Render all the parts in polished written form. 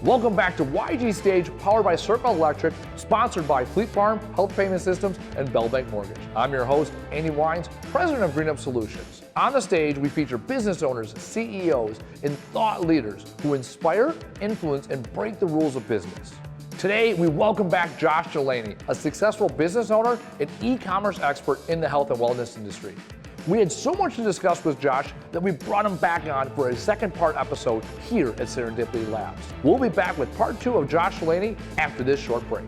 Welcome back to YG Stage, powered by Circle Electric, sponsored by Fleet Farm, Health Payment Systems, and Bell Bank Mortgage. I'm your host, Andy Weins, president of GreenUp Solutions. On the stage, we feature business owners, CEOs, and thought leaders who inspire, influence, and break the rules of business. Today, we welcome back Josh Delaney, a successful business owner and e-commerce expert in the health and wellness industry. We had so much to discuss with Josh that we brought him back on for a second part episode here at Serendipity Labs. We'll be back with part 2 of Josh Delaney after this short break.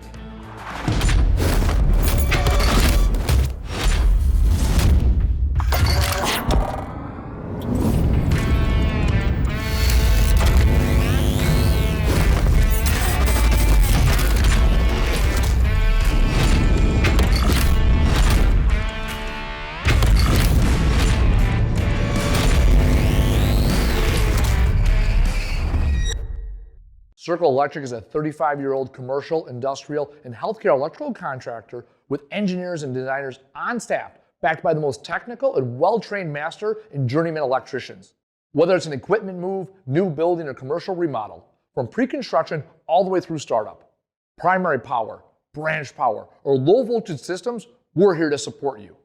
Circle Electric is a 35-year-old commercial, industrial, and healthcare electrical contractor with engineers and designers on staff, backed by the most technical and well-trained master and journeyman electricians. Whether it's an equipment move, new building, or commercial remodel, from pre-construction all the way through startup, primary power, branch power, or low-voltage systems, we're here to support you.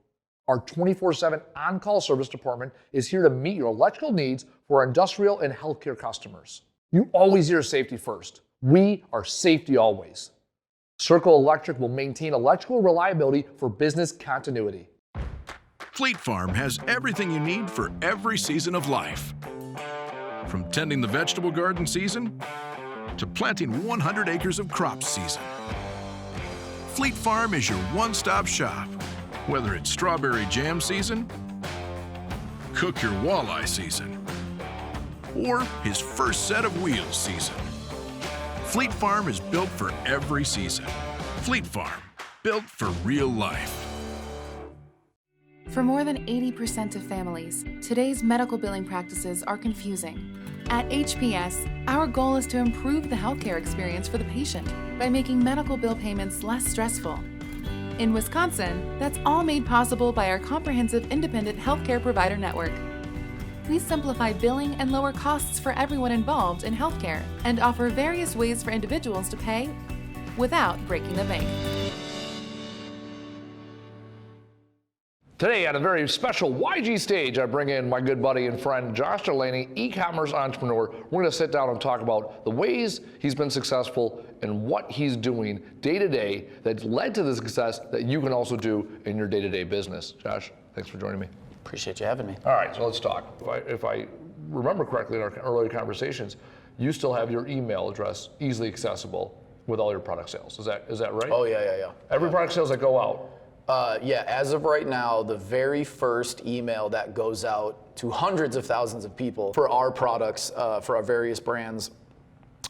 Our 24/7 on-call service department is here to meet your electrical needs for our industrial and healthcare customers. You always hear safety first. We are safety always. Circle Electric will maintain electrical reliability for business continuity. Fleet Farm has everything you need for every season of life. From tending the vegetable garden season to planting 100 acres of crops season. Fleet Farm is your one-stop shop, whether it's strawberry jam season, cook your walleye season, or his first set of wheels season. Fleet Farm is built for every season. Fleet Farm, built for real life. For more than 80% of families, today's medical billing practices are confusing. At HPS, our goal is to improve the healthcare experience for the patient by making medical bill payments less stressful. In Wisconsin, that's all made possible by our comprehensive independent healthcare provider network. We simplify billing and lower costs for everyone involved in healthcare and offer various ways for individuals to pay without breaking the bank. Today, at a very special YG Stage, I bring in my good buddy and friend, Josh Delaney, e-commerce entrepreneur. We're gonna sit down and talk about the ways he's been successful and what he's doing day to day that led to the success that you can also do in your day-to-day business. Josh, thanks for joining me. Appreciate you having me. All right, so let's talk. If I remember correctly in our earlier conversations, you still have your email address easily accessible with all your product sales. Is that right? Oh, yeah. Every product sales that go out? Yeah, as of right now, the very first email that goes out to hundreds of thousands of people for our products, for our various brands,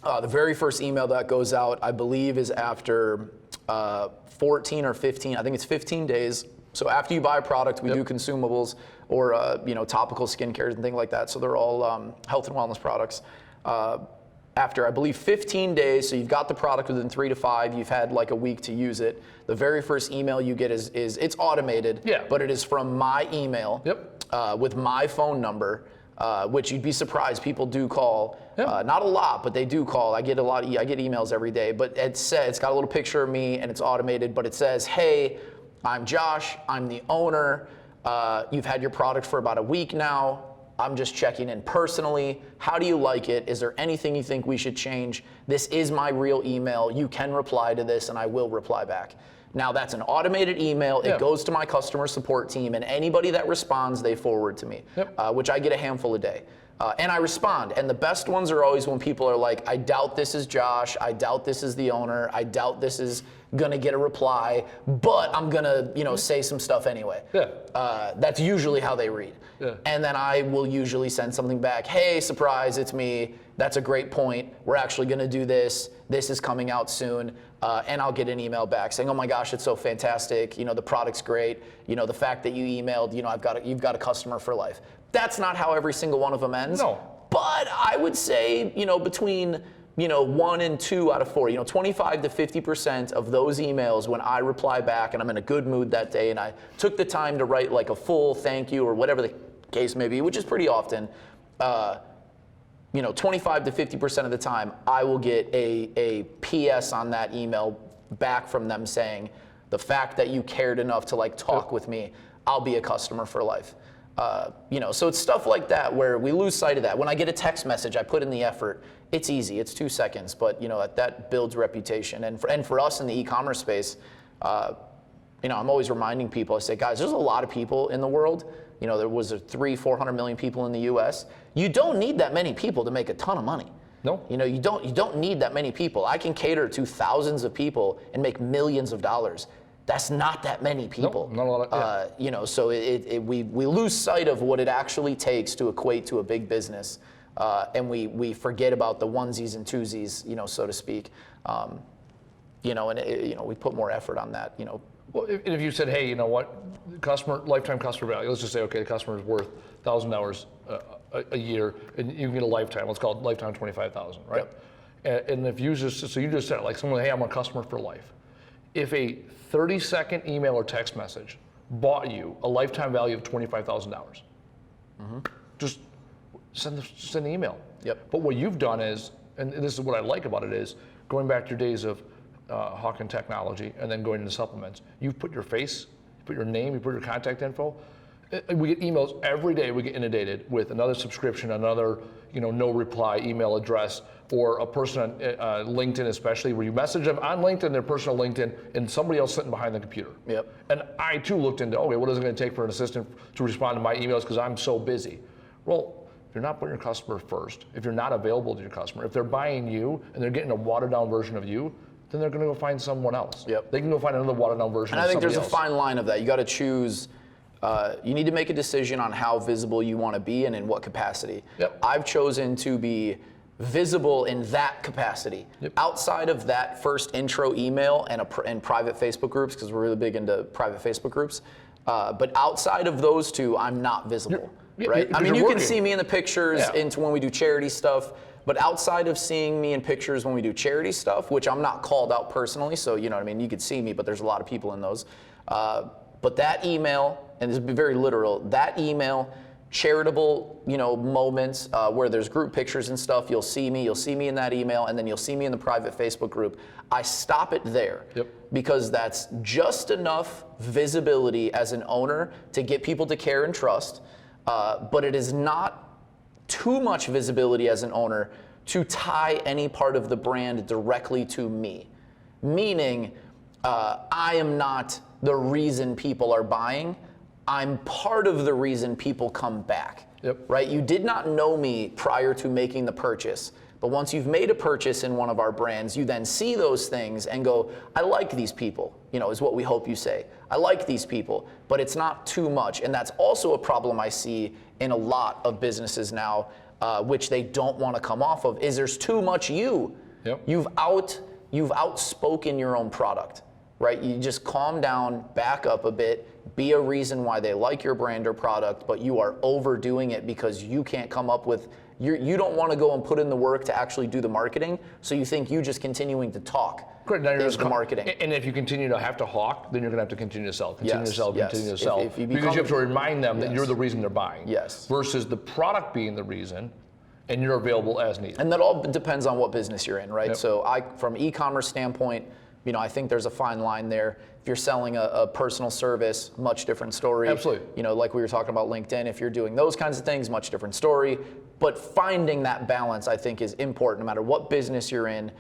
the very first email that goes out, I believe, is after 14 or 15, I think it's 15 days. So after you buy a product, we do consumables or topical skincare and things like that. So they're all health and wellness products. After I believe 15 days, so you've got the product within 3 to 5, you've had like a week to use it. The very first email you get is it's automated, but it is from my email with my phone number, which you'd be surprised people do call. Not a lot, but they do call. I get I get emails every day, but it's got a little picture of me and it's automated, but it says, hey, I'm Josh, I'm the owner. You've had your product for about a week now. I'm just checking in personally. How do you like it? Is there anything you think we should change? This is my real email. You can reply to this and I will reply back. Now that's an automated email. It goes to my customer support team and anybody that responds, they forward to me, which I get a handful a day. And I respond. And the best ones are always when people are like, I doubt this is Josh. I doubt this is the owner. I doubt this is gonna get a reply, but I'm gonna, say some stuff anyway. That's usually how they read. And then I will usually send something back. Hey, surprise, it's me. That's a great point. We're actually gonna do this. This is coming out soon. And I'll get an email back saying, oh my gosh, it's so fantastic. The product's great. The fact that you emailed, you've got a customer for life. That's not how every single one of them ends. No. But I would say, between 1 and 2 out of 4, 25 to 50% of those emails when I reply back and I'm in a good mood that day and I took the time to write like a full thank you or whatever the case may be, which is pretty often, 25 to 50% of the time, I will get a PS on that email back from them saying, the fact that you cared enough to like talk with me, I'll be a customer for life. So it's stuff like that where we lose sight of that. When I get a text message, I put in the effort. It's easy, it's 2 seconds, but that builds reputation. And for us in the e-commerce space, I'm always reminding people, I say, guys, there's a lot of people in the world. There was 300-400 million people in the US. You don't need that many people to make a ton of money. No. You don't need that many people. I can cater to thousands of people and make millions of dollars. That's not that many people. No, not a lot of, So we lose sight of what it actually takes to equate to a big business, and we forget about the onesies and twosies, so to speak. We put more effort on that. Well, if you said, hey, you know what, lifetime customer value, let's just say, okay, the customer is worth $1,000 a year, and you can get a lifetime. Let's call it lifetime $25,000, right? Yep. And if you just said, like someone, hey, I'm a customer for life. If a 30-second email or text message bought you a lifetime value of $25,000, just send an email. Yep. But what you've done is, and this is what I like about it, is going back to your days of Hawken Technology and then going into supplements, you've put your face, you put your name, you put your contact info. We get emails every day. We get inundated with another subscription, another no reply email address, or a person on LinkedIn, especially where you message them on LinkedIn, their personal LinkedIn, and somebody else sitting behind the computer. Yep. And I too looked into, okay, what is it going to take for an assistant to respond to my emails because I'm so busy? Well, if you're not putting your customer first, if you're not available to your customer, if they're buying you and they're getting a watered down version of you, then they're going to go find someone else. Yep. They can go find another watered down version. And I think there's else. a fine line of that. You got to choose. You need to make a decision on how visible you want to be and in what capacity. Yep. I've chosen to be visible in that capacity. Yep. Outside of that first intro email and private Facebook groups, because we're really big into private Facebook groups. But outside of those two, I'm not visible. Right? I mean, you can see me in the pictures into when we do charity stuff. But outside of seeing me in pictures when we do charity stuff, which I'm not called out personally, so you know what I mean, you could see me, but there's a lot of people in those. But that email, and this is very literal, that email, charitable, moments where there's group pictures and stuff, you'll see me in that email, and then you'll see me in the private Facebook group. I stop it there because that's just enough visibility as an owner to get people to care and trust, but it is not too much visibility as an owner to tie any part of the brand directly to me. Meaning, I am not the reason people are buying. I'm part of the reason people come back. Right? You did not know me prior to making the purchase. But once you've made a purchase in one of our brands, you then see those things and go, I like these people, is what we hope you say. I like these people, but it's not too much. And that's also a problem I see in a lot of businesses now, which they don't want to come off of, is there's too much you. You've outspoken your own product, right? You just calm down, back up a bit, be a reason why they like your brand or product, but you are overdoing it because you can't come up with, you don't want to go and put in the work to actually do the marketing, so you think you just continuing to talk is the marketing. And if you continue to have to hawk, then you're going to have to continue to sell, continue to sell. If you because you have to remind them that you're the reason they're buying. Yes. Versus the product being the reason, and you're available as needed. And that all depends on what business you're in, right? So from e-commerce standpoint, I think there's a fine line there. If you're selling a personal service, much different story. Absolutely. Like we were talking about LinkedIn, if you're doing those kinds of things, much different story. But finding that balance, I think, is important no matter what business you're in,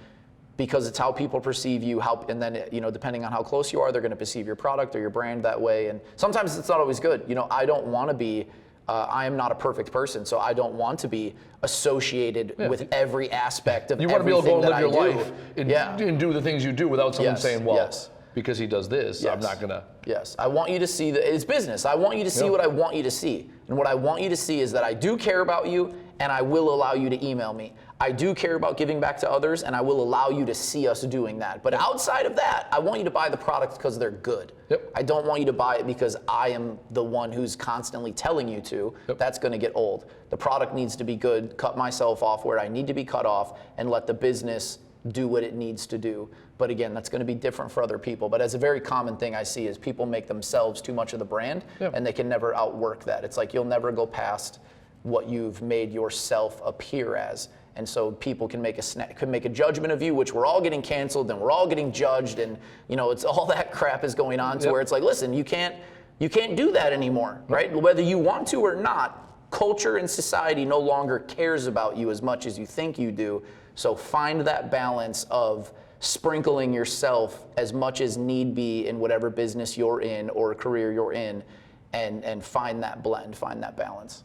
because it's how people perceive you, and then, depending on how close you are, they're going to perceive your product or your brand that way. And sometimes it's not always good. I don't want to be, I am not a perfect person, so I don't want to be associated with every aspect of everything that I do. You want to be able to go and live your life and do the things you do without someone saying, well, because he does this, I'm not going to. Yes, I want you to see that it's business. I want you to see what I want you to see. And what I want you to see is that I do care about you, and I will allow you to email me. I do care about giving back to others, and I will allow you to see us doing that. But outside of that, I want you to buy the products because they're good. I don't want you to buy it because I am the one who's constantly telling you to. That's going to get old. The product needs to be good, cut myself off where I need to be cut off, and let the business do what it needs to do. But again, that's going to be different for other people. But as a very common thing I see is people make themselves too much of the brand, and they can never outwork that. It's like you'll never go past what you've made yourself appear as. And so people can make a judgment of you, which we're all getting canceled and we're all getting judged, and it's all that crap is going on to where it's like, listen, you can't do that anymore, right? Whether you want to or not, culture and society no longer cares about you as much as you think you do. So find that balance of sprinkling yourself as much as need be in whatever business you're in or career you're in, and find that blend, find that balance.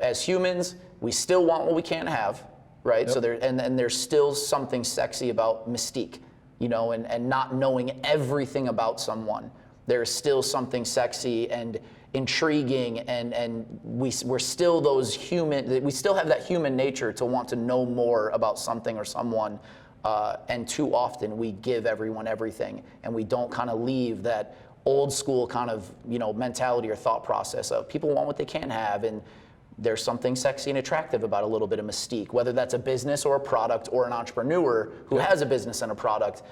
As humans, we still want what we can't have, right? Yep. So there's still something sexy about mystique, and not knowing everything about someone. There's still something sexy and intriguing, and we're still those human. We still have that human nature to want to know more about something or someone. And too often we give everyone everything, and we don't kind of leave that old school kind of mentality or thought process of people want what they can't have, and there's something sexy and attractive about a little bit of mystique, whether that's a business or a product or an entrepreneur who has a business and a product.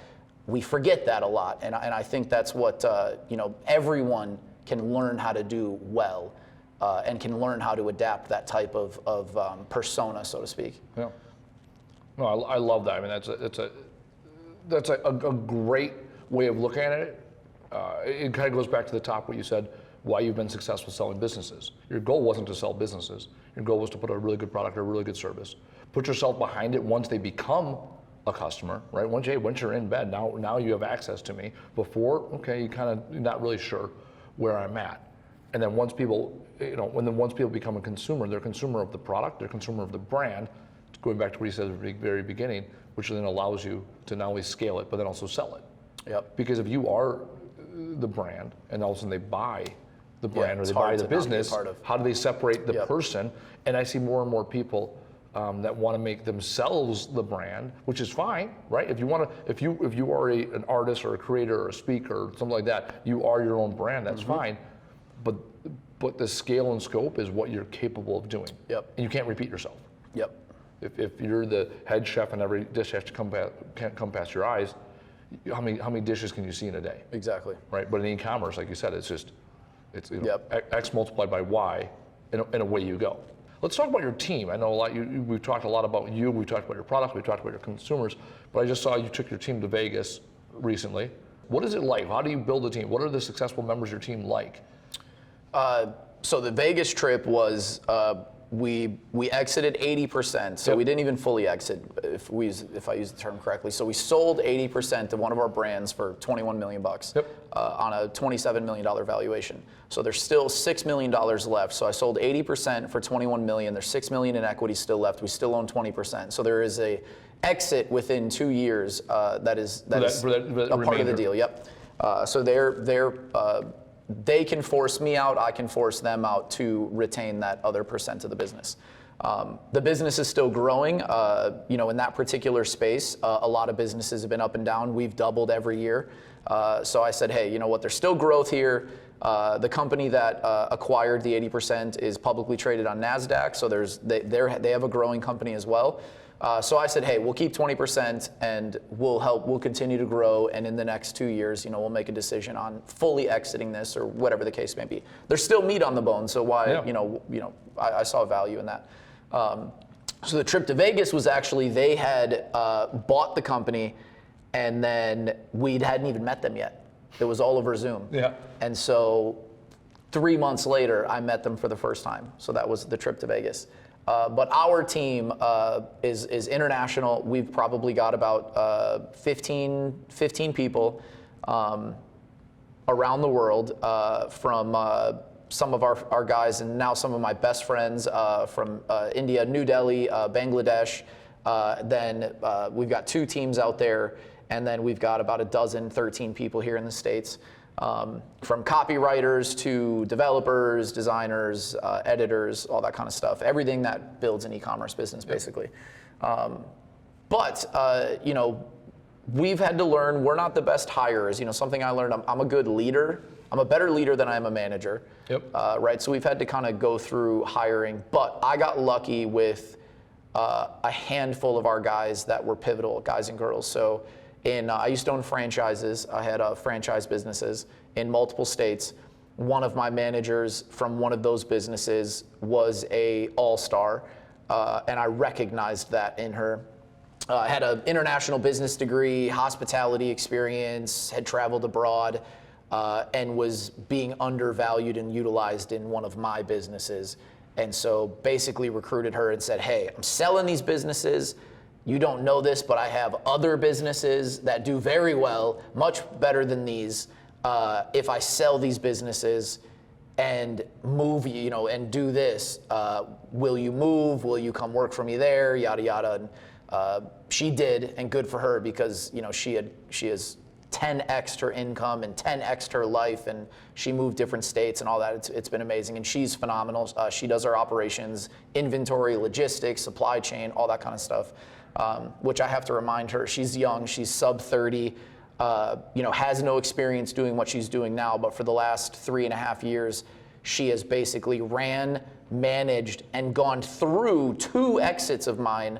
We forget that a lot, and I think that's what everyone can learn how to do well, and can learn how to adapt that type of persona, so to speak. Yeah. No, I love that. I mean, that's a great way of looking at it. It kind of goes back to the top what you said, why you've been successful selling businesses. Your goal wasn't to sell businesses. Your goal was to put a really good product or a really good service. Put yourself behind it once they become a customer, right? Once you're in bed, now you have access to me. Before, okay, you kind of not really sure where I'm at. And then once people, once people become a consumer, they're a consumer of the product, they're a consumer of the brand, going back to what you said at the very beginning, which then allows you to not only scale it, but then also sell it. Yep. Because if you are the brand, and all of a sudden they buy the brand or they buy the business, how do they separate the person? And I see more and more people that want to make themselves the brand, which is fine, right? If you are an artist or a creator or a speaker or something like that, you are your own brand. That's fine. But the scale and scope is what you're capable of doing. Yep. And you can't repeat yourself. Yep. If you're the head chef and every dish has to can't come past your eyes, how many dishes can you see in a day? Exactly. Right. But in e-commerce, like you said, it's X multiplied by Y, and away you go. Let's talk about your team. I know we've talked a lot about you. We've talked about your product. We've talked about your consumers. But I just saw you took your team to Vegas recently. What is it like? How do you build a team? What are the successful members of your team like? So the Vegas trip was. We exited 80%, so we didn't even fully exit, if I use the term correctly. So we sold 80% of one of our brands for $21 million on a $27 million valuation. So there's still $6 million left. So I sold 80% for $21 million. There's $6 million in equity still left. We still own 20%. So there is a exit within 2 years that is a part of the deal. Yep. So they can force me out, I can force them out to retain that other percent of the business. The business is still growing. In that particular space, a lot of businesses have been up and down. We've doubled every year. So I said, hey, you know what, there's still growth here. The company that acquired the 80% is publicly traded on NASDAQ, so they have a growing company as well. So I said, hey, we'll keep 20% and we'll continue to grow, and in the next 2 years, we'll make a decision on fully exiting this or whatever the case may be. There's still meat on the bone, so why, I saw value in that. So the trip to Vegas was actually, they had bought the company, and then we hadn't even met them yet. It was all over Zoom. Yeah. And so 3 months later, I met them for the first time. So that was the trip to Vegas. But our team is international. We've probably got about 15 people around the world, from some of our guys and now some of my best friends from India, New Delhi, Bangladesh. Then we've got 2 teams out there, and then we've got about 13 people here in the States. From copywriters to developers, designers, editors, all that kind of stuff. Everything that builds an e-commerce business, basically. But we've had to learn, we're not the best hirers. Something I learned, I'm a good leader. I'm a better leader than I am a manager. Yep. Right, so we've had to kind of go through hiring. But I got lucky with a handful of our guys that were pivotal, guys and girls. So I used to own franchises. I had franchise businesses in multiple states. one of my managers from one of those businesses was a all-star, and I recognized that in her. Had an international business degree, hospitality experience, had traveled abroad, and was being undervalued and utilized in one of my businesses. And so basically recruited her and said, hey, I'm selling these businesses. You don't know this, but I have other businesses that do very well, much better than these. If I sell these businesses and move, and do this, will you move? Will you come work for me there? Yada, yada. And she did, and good for her, because, she has 10x'd her income and 10x'd her life, and she moved different states and all that. It's been amazing, and she's phenomenal. She does our operations, inventory, logistics, supply chain, all that kind of stuff, which I have to remind her, she's young, she's sub 30, has no experience doing what she's doing now, but for the last 3.5 years, she has basically ran, managed, and gone through 2 exits of mine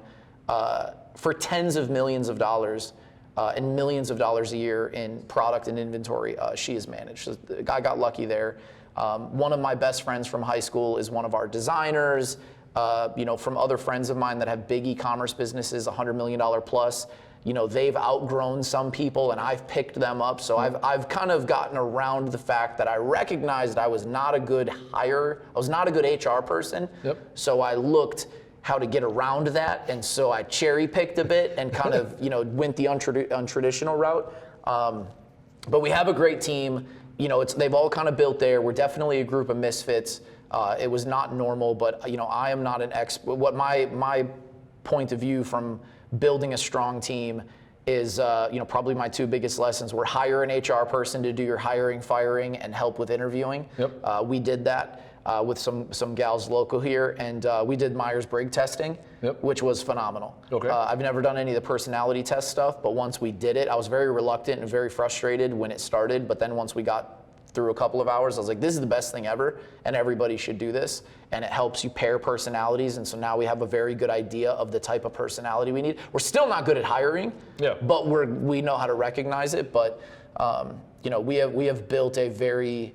for tens of millions of dollars and millions of dollars a year in product and inventory she has managed. So I got lucky there. One of my best friends from high school is one of our designers. From other friends of mine that have big e-commerce businesses, $100 million plus, they've outgrown some people and I've picked them up. So I've kind of gotten around the fact that I recognized I was not a good hire. I was not a good HR person. Yep. So I looked how to get around that, and so I cherry picked a bit and kind of went the untraditional route. But we have a great team. They've all kind of built there. We're definitely a group of misfits. It was not normal, but I am not an expert. What my point of view from building a strong team is, probably my 2 biggest lessons were hire an HR person to do your hiring, firing, and help with interviewing. Yep. We did that with some gals local here, and we did Myers-Briggs testing, yep, which was phenomenal. Okay. I've never done any of the personality test stuff, but once we did it, I was very reluctant and very frustrated when it started, but then once we got through a couple of hours, I was like, this is the best thing ever, and everybody should do this, and it helps you pair personalities, and so now we have a very good idea of the type of personality we need. We're still not good at hiring, yeah, but we know how to recognize it, but we have built a very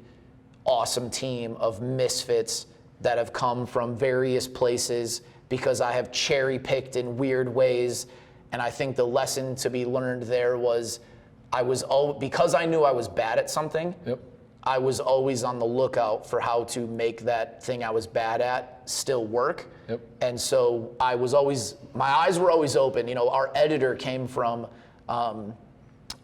awesome team of misfits that have come from various places because I have cherry picked in weird ways, and I think the lesson to be learned there was because I knew I was bad at something, yep, I was always on the lookout for how to make that thing I was bad at still work. Yep. And so my eyes were always open. Our editor came from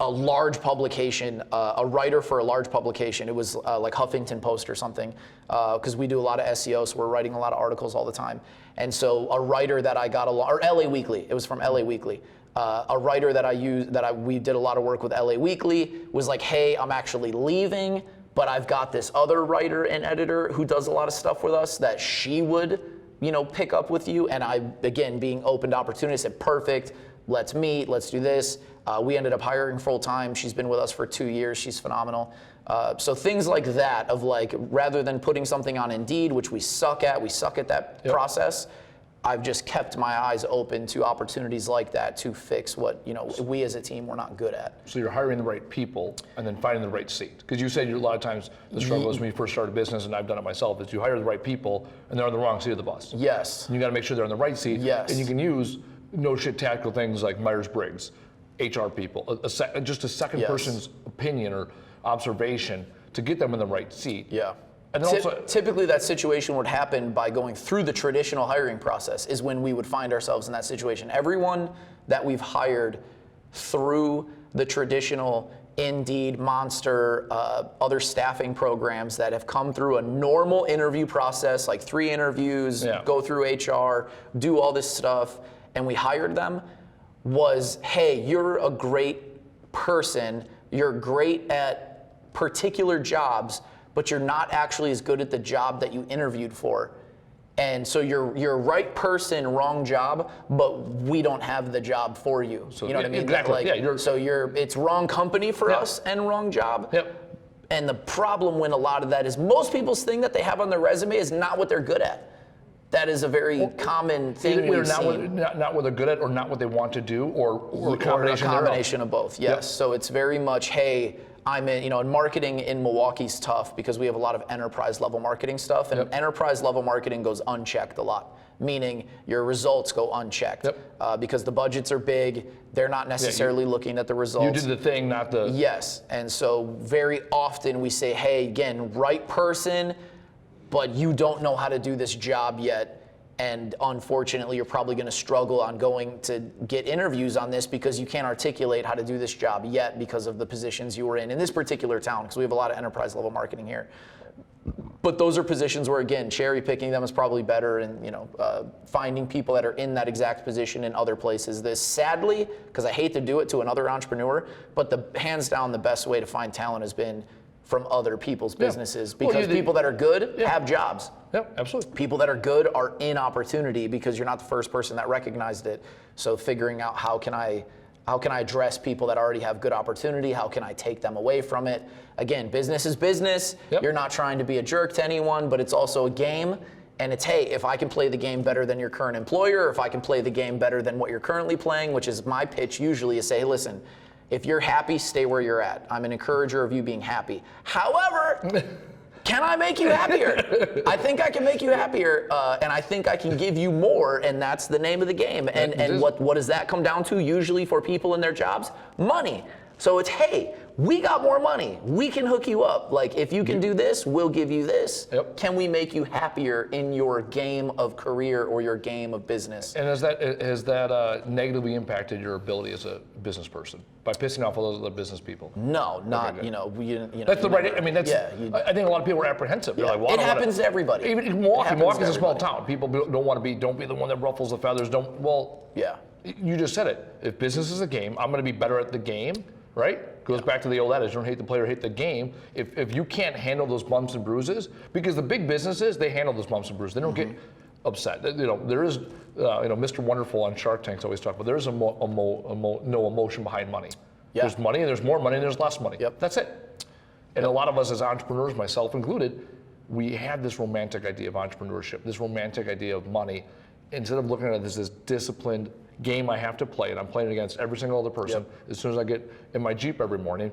a large publication, a writer for a large publication. It was like Huffington Post or something, because we do a lot of SEO, so we're writing a lot of articles all the time. And so a writer that I got or LA Weekly, it was from LA Weekly. A writer that we did a lot of work with LA Weekly was like, hey, I'm actually leaving, but I've got this other writer and editor who does a lot of stuff with us that she would, pick up with you. And I, again, being open to opportunities, said, perfect, let's meet, let's do this. We ended up hiring full time. She's been with us for 2 years. She's phenomenal. So things like that of rather than putting something on Indeed, which we suck at that, yep, process, I've just kept my eyes open to opportunities like that to fix what we as a team were not good at. So you're hiring the right people and then finding the right seat. Because you said a lot of times the struggle is when you first start a business, and I've done it myself, is you hire the right people and they're on the wrong seat of the bus. Yes. And you got to make sure they're on the right seat. Yes. And you can use no shit tactical things like Myers-Briggs, HR people, just a second, yes, person's opinion or observation to get them in the right seat. Yeah. And also, typically that situation would happen by going through the traditional hiring process is when we would find ourselves in that situation. Everyone that we've hired through the traditional Indeed, Monster, other staffing programs that have come through a normal interview process, like 3 interviews, yeah, go through HR, do all this stuff, and we hired them, was, hey, you're a great person, you're great at particular jobs, but you're not actually as good at the job that you interviewed for. And so you're right person, wrong job, but we don't have the job for you. So, you know what I mean? Exactly. It's wrong company for, yep, us and wrong job. Yep. And the problem when a lot of that is most people's thing that they have on their resume is not what they're good at. That is a very common thing. Either not what they're good at, or not what they want to do, or a combination of both. Yes. Yep. So it's very much, hey, I'm in, you know, and marketing in Milwaukee's tough because we have a lot of enterprise level marketing stuff, and enterprise level marketing goes unchecked a lot, meaning your results go unchecked because the budgets are big. They're not necessarily looking at the results. You did the thing, not the... Yes, and so very often we say, hey, again, right person, but you don't know how to do this job yet. And unfortunately, you're probably going to struggle on going to get interviews on this because you can't articulate how to do this job yet because of the positions you were in this particular town, because we have a lot of enterprise level marketing here. But those are positions where, again, cherry picking them is probably better, and finding people that are in that exact position in other places. This, sadly, because I hate to do it to another entrepreneur, but the hands down the best way to find talent has been from other people's businesses, because people that are good have jobs. Yeah, absolutely. People that are good are in opportunity because you're not the first person that recognized it. So figuring out how can I address people that already have good opportunity? How can I take them away from it? Again, business is business. You're not trying to be a jerk to anyone, but it's also a game. And it's, hey, if I can play the game better than your current employer, or if I can play the game better than what you're currently playing, which is my pitch usually, is say, hey, listen, if you're happy, stay where you're at. I'm an encourager of you being happy. However, can I make you happier? I think I can make you happier, and I think I can give you more, and that's the name of the game. And what does that come down to usually for people in their jobs? Money. So it's, hey, we got more money. We can hook you up. Like, if you can do this, we'll give you this. Can we make you happier in your game of career or your game of business? And has that negatively impacted your ability as a business person by pissing off all those other business people? No, not, That's the right, I mean, that's, I think a lot of people are apprehensive. They're like, well, it happens to everybody. Even in Milwaukee is a small town. People don't be the one that ruffles the feathers. You just said it. If business is a game, I'm going to be better at the game. Right? Goes back to the old adage, don't hate the player, hate the game. If you can't handle those bumps and bruises, because the big businesses, they handle those bumps and bruises. They don't get upset. There is, Mr. Wonderful on Shark Tank's always talk about, there is no emotion behind money. There's money, and there's more money, and there's less money. That's it. And a lot of us as entrepreneurs, myself included, we have this romantic idea of entrepreneurship, this romantic idea of money. Instead of looking at it as this disciplined game I have to play, and I'm playing against every single other person. As soon as I get in my Jeep every morning,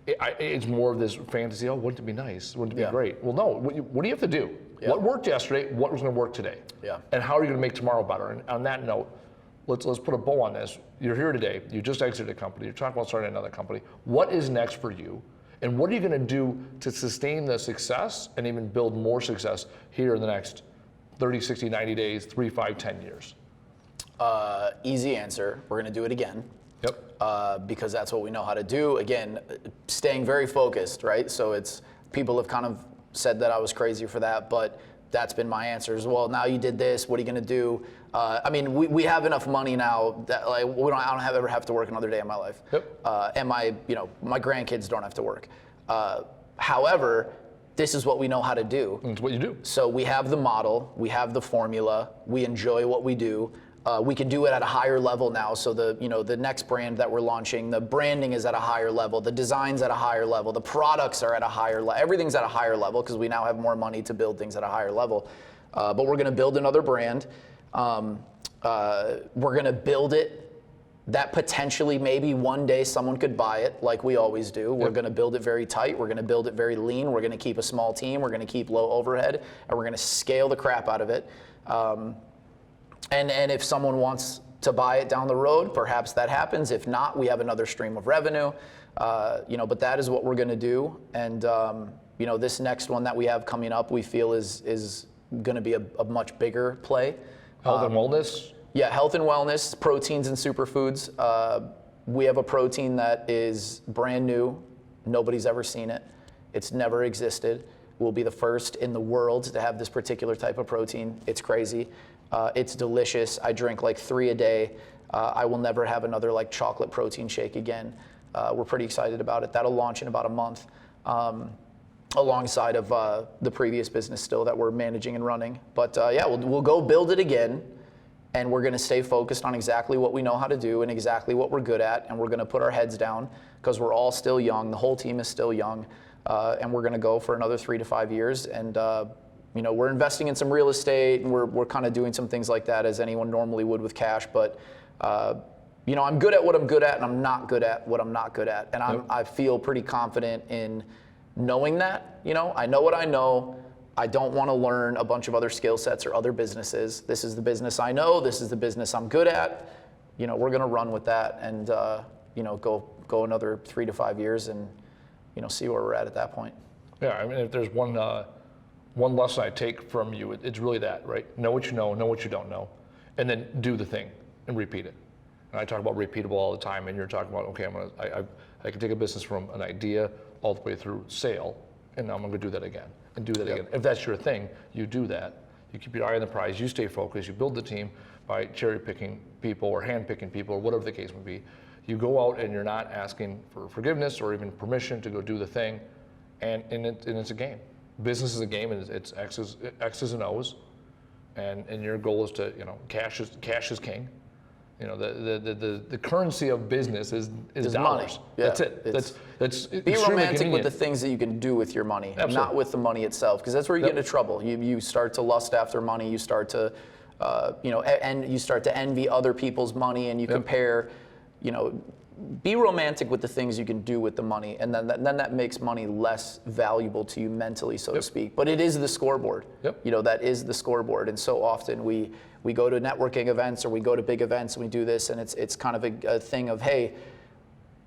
it's more of this fantasy, oh, wouldn't it be nice? Wouldn't it be great? Well, no, what do you have to do? What worked yesterday? What was going to work today? And how are you going to make tomorrow better? And on that note, let's put a bow on this. You're here today. You just exited a company. You're talking about starting another company. What is next for you? And what are you going to do to sustain the success and even build more success here in the next 30, 60, 90 days, 3, 5, 10 years? Easy answer. We're going to do it again. Because that's what we know how to do. Again, staying very focused, right? So people have kind of said that I was crazy for that, but that's been my answer as well. Now you did this. What are you going to do? I mean, we have enough money now that I don't ever have to work another day in my life. And my grandkids don't have to work. However, this is what we know how to do. It's what you do. So we have the model, we have the formula, we enjoy what we do. We can do it at a higher level now. So the next brand that we're launching, the branding is at a higher level, the design's at a higher level, the products are at a higher level, everything's at a higher level because we now have more money to build things at a higher level. But we're going to build another brand. We're going to build it that potentially maybe one day someone could buy it like we always do. We're going to build it very tight. We're going to build it very lean. We're going to keep a small team. We're going to keep low overhead, and we're going to scale the crap out of it. And if someone wants to buy it down the road, perhaps that happens. If not, we have another stream of revenue. But that is what we're going to do. And this next one that we have coming up, we feel is going to be a much bigger play. Health and wellness. Yeah, health and wellness, proteins and superfoods. We have a protein that is brand new. Nobody's ever seen it. It's never existed. We'll be the first in the world to have this particular type of protein. It's crazy. It's delicious. I drink like 3 a day. I will never have another like chocolate protein shake again. We're pretty excited about it. That'll launch in about a month, alongside of the previous business still that we're managing and running. But we'll go build it again, and we're going to stay focused on exactly what we know how to do and exactly what we're good at, and we're going to put our heads down because we're all still young. The whole team is still young, and we're going to go for another 3 to 5 years. And we're investing in some real estate, and we're kind of doing some things like that as anyone normally would with cash. But I'm good at what I'm good at, and I'm not good at what I'm not good at. And I feel pretty confident in knowing that. I know what I know. I don't want to learn a bunch of other skill sets or other businesses. This is the business I know. This is the business I'm good at. We're going to run with that and, go another 3 to 5 years and, see where we're at that point. Yeah, I mean, if there's one lesson I take from you, it's really that, right? Know what you know what you don't know, and then do the thing and repeat it. And I talk about repeatable all the time, and you're talking about, okay, I can take a business from an idea all the way through sale, and I'm going to do that again and do that again. If that's your thing, you do that. You keep your eye on the prize. You stay focused. You build the team by cherry picking people or hand picking people or whatever the case may be. You go out and you're not asking for forgiveness or even permission to go do the thing, and it's a game. Business is a game, and it's X's and O's, and your goal is to cash is king. The currency of business is dollars. Money. Yeah, that's it. That's be romantic with the things that you can do with your money, Absolutely. Not with the money itself, because that's where you get into trouble. You start to lust after money. You start to, and you start to envy other people's money, and you compare. Be romantic with the things you can do with the money, and then that makes money less valuable to you mentally, so to speak. But it is the scoreboard. That is the scoreboard, and so often we go to networking events or we go to big events and we do this, and it's kind of a thing of, hey,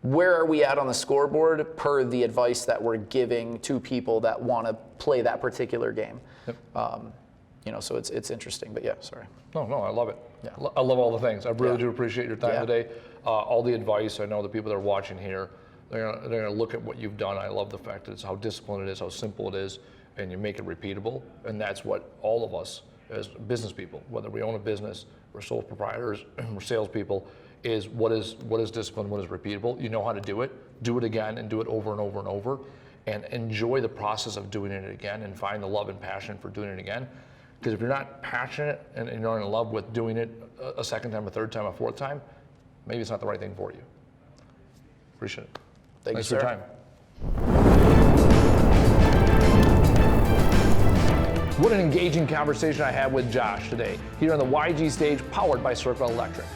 where are we at on the scoreboard per the advice that we're giving to people that want to play that particular game. So it's interesting, but yeah, sorry. No, I love it. Yeah. I love all the things. I really do appreciate your time today. All the advice. I know the people that are watching here, they're gonna look at what you've done. I love the fact that it's how disciplined it is, how simple it is, and you make it repeatable. And that's what all of us as business people, whether we own a business, we're sole proprietors, we're salespeople, is what is discipline, what is repeatable. You know how to do it again, and do it over and over and over, and enjoy the process of doing it again, and find the love and passion for doing it again. Because if you're not passionate and you're not in love with doing it a second time, a third time, a fourth time, maybe it's not the right thing for you. Appreciate it. Thanks for your time. What an engaging conversation I had with Josh today here on the YG stage powered by Circle Electric.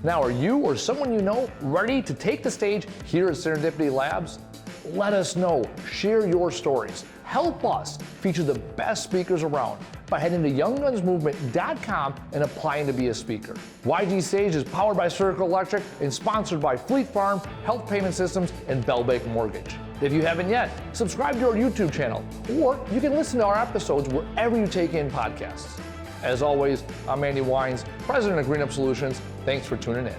Now, are you or someone you know ready to take the stage here at Serendipity Labs? Let us know. Share your stories. Help us feature the best speakers around by heading to younggunsmovement.com and applying to be a speaker. YG Stage is powered by Circle Electric and sponsored by Fleet Farm, Health Payment Systems, and Bellbank Mortgage. If you haven't yet, subscribe to our YouTube channel, or you can listen to our episodes wherever you take in podcasts. As always, I'm Andy Weins, President of GreenUp Solutions. Thanks for tuning in.